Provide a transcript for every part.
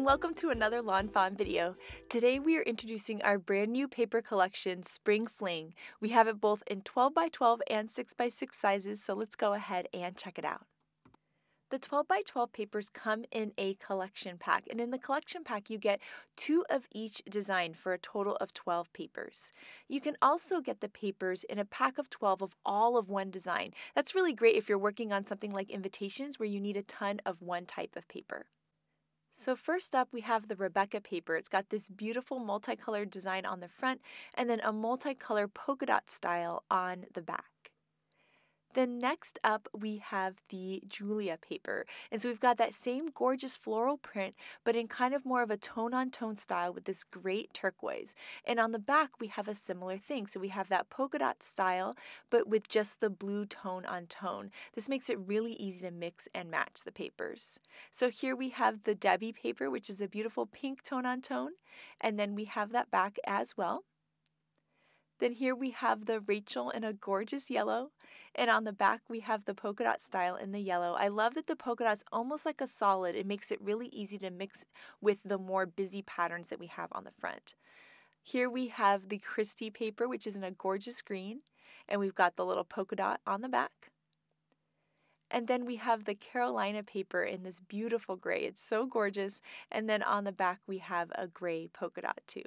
and welcome to another Lawn Fawn video. Today we are introducing our brand new paper collection, Spring Fling. We have it both in 12x12 and 6x6 sizes, so let's go ahead and check it out. The 12x12 papers come in a collection pack, and in the collection pack you get 2 of each design for a total of 12 papers. You can also get the papers in a pack of 12 of all of one design. That's really great if you're working on something like invitations where you need a ton of one type of paper. So first up we have the Rebecca paper. It's got this beautiful multicolored design on the front and then a multicolor polka dot style on the back. Then next up we have the Julia paper. And so we've got that same gorgeous floral print, but in kind of more of a tone-on-tone style with this great turquoise. And on the back we have a similar thing. So we have that polka dot style, but with just the blue tone-on-tone. This makes it really easy to mix and match the papers. So here we have the Debbie paper, which is a beautiful pink tone-on-tone. And then we have that back as well. Then here we have the Rachel in a gorgeous yellow, and on the back we have the polka dot style in the yellow. I love that the polka dot's almost like a solid. It makes it really easy to mix with the more busy patterns that we have on the front. Here we have the Christie paper, which is in a gorgeous green, and we've got the little polka dot on the back. And then we have the Carolina paper in this beautiful gray. It's so gorgeous, and then on the back we have a gray polka dot too.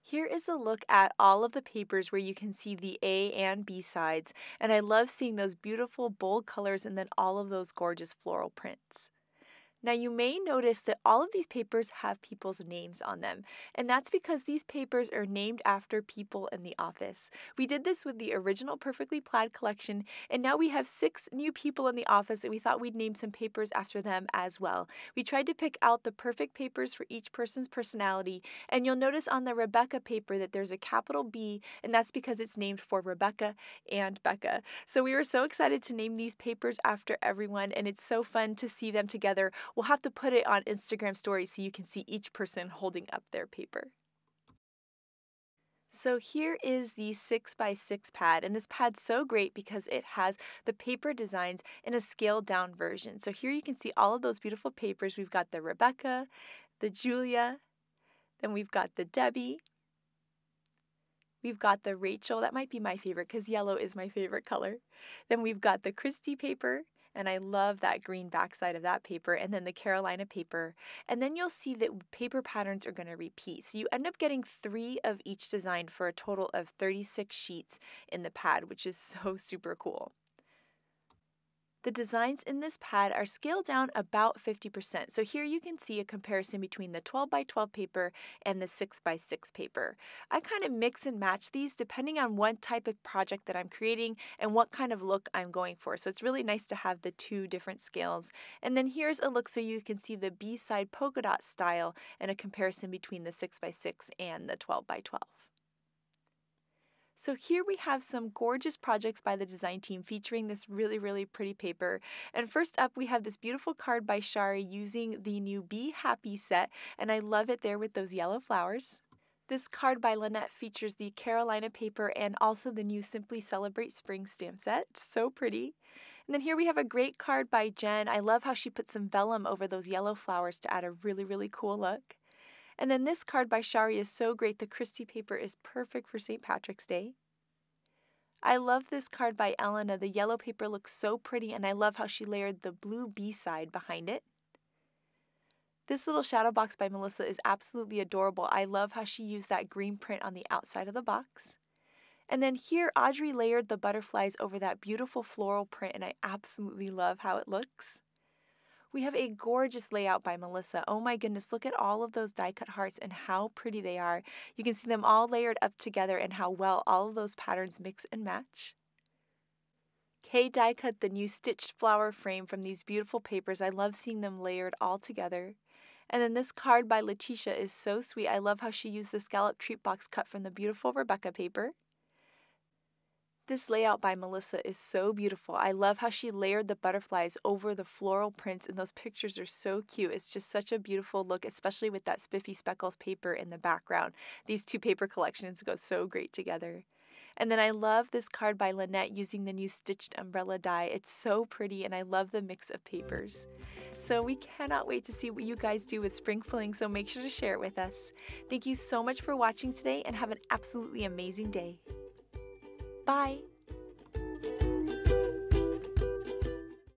Here is a look at all of the papers where you can see the A and B sides, and I love seeing those beautiful bold colors and then all of those gorgeous floral prints. Now you may notice that all of these papers have people's names on them, and that's because these papers are named after people in the office. We did this with the original Perfectly Plaid collection, and now we have 6 new people in the office, and we thought we'd name some papers after them as well. We tried to pick out the perfect papers for each person's personality, and you'll notice on the Rebecca paper that there's a capital B, and that's because it's named for Rebecca and Becca. So we were so excited to name these papers after everyone, and it's so fun to see them together. We'll have to put it on Instagram stories so you can see each person holding up their paper. So here is the 6x6 pad, and this pad's so great because it has the paper designs in a scaled down version. So here you can see all of those beautiful papers. We've got the Rebecca, the Julia, then we've got the Debbie, we've got the Rachel. That might be my favorite because yellow is my favorite color. Then we've got the Christie paper, and I love that green backside of that paper, and then the Carolina paper. And then you'll see that paper patterns are going to repeat. So you end up getting 3 of each design for a total of 36 sheets in the pad, which is so super cool. The designs in this pad are scaled down about 50%. So here you can see a comparison between the 12x12 paper and the 6x6 paper. I kind of mix and match these depending on what type of project that I'm creating and what kind of look I'm going for. So it's really nice to have the 2 different scales. And then here's a look so you can see the B-side polka dot style and a comparison between the 6x6 and the 12x12. So here we have some gorgeous projects by the design team featuring this really pretty paper. And first up we have this beautiful card by Shari using the new Be Happy set, and I love it there with those yellow flowers. This card by Lynette features the Carolina paper and also the new Simply Celebrate Spring stamp set. So pretty. And then here we have a great card by Jen. I love how she put some vellum over those yellow flowers to add a really cool look. And then this card by Shari is so great. The Christie paper is perfect for St. Patrick's Day. I love this card by Elena. The yellow paper looks so pretty, and I love how she layered the blue B-side behind it. This little shadow box by Melissa is absolutely adorable. I love how she used that green print on the outside of the box. And then here, Audrey layered the butterflies over that beautiful floral print, and I absolutely love how it looks. We have a gorgeous layout by Melissa. Oh my goodness, look at all of those die-cut hearts and how pretty they are. You can see them all layered up together and how well all of those patterns mix and match. Kay die-cut the new stitched flower frame from these beautiful papers. I love seeing them layered all together. And then this card by Letitia is so sweet. I love how she used the scallop treat box cut from the beautiful Rebecca paper. This layout by Melissa is so beautiful. I love how she layered the butterflies over the floral prints, and those pictures are so cute. It's just such a beautiful look, especially with that Spiffy Speckles paper in the background. These 2 paper collections go so great together. And then I love this card by Lynette using the new stitched umbrella die. It's so pretty, and I love the mix of papers. So we cannot wait to see what you guys do with Spring Fling, so make sure to share it with us. Thank you so much for watching today and have an absolutely amazing day. Bye!